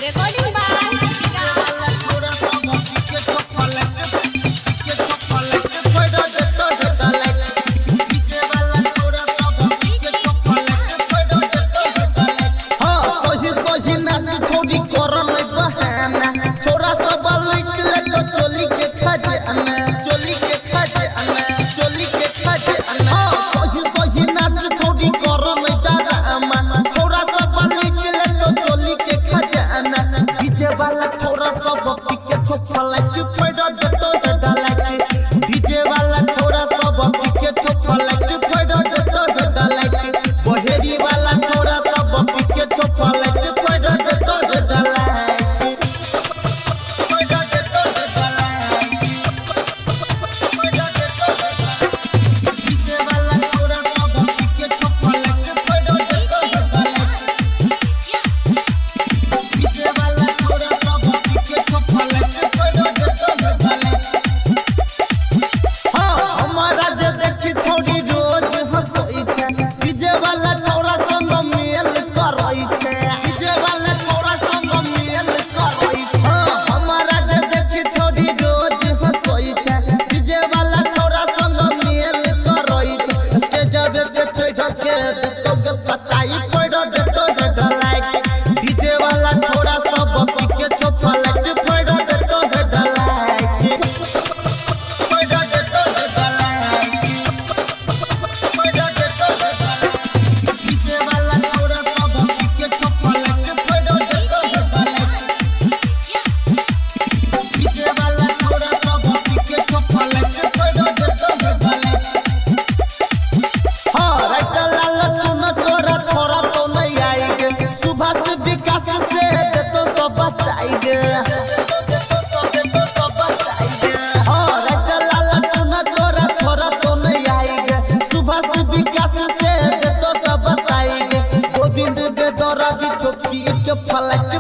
Recording by छोरा लाइक पैडा देतो डा लाइक डीजे वाला छोरा सब पीके छोरा लाइक पैडा देतो डा लाइक बहेड़ी वाला छोरा सब पीके छोरा लाइक पैडा देतो डा लाइक पैडा देतो डा लाइक पैडा देतो डीजे वाला छोरा सब पीके छोरा लाइक पैडा देतो डा लाइक डीजे वाला छोरा सब पीके छोरा लाइक गोविंद बेदरा की चौकी के फलक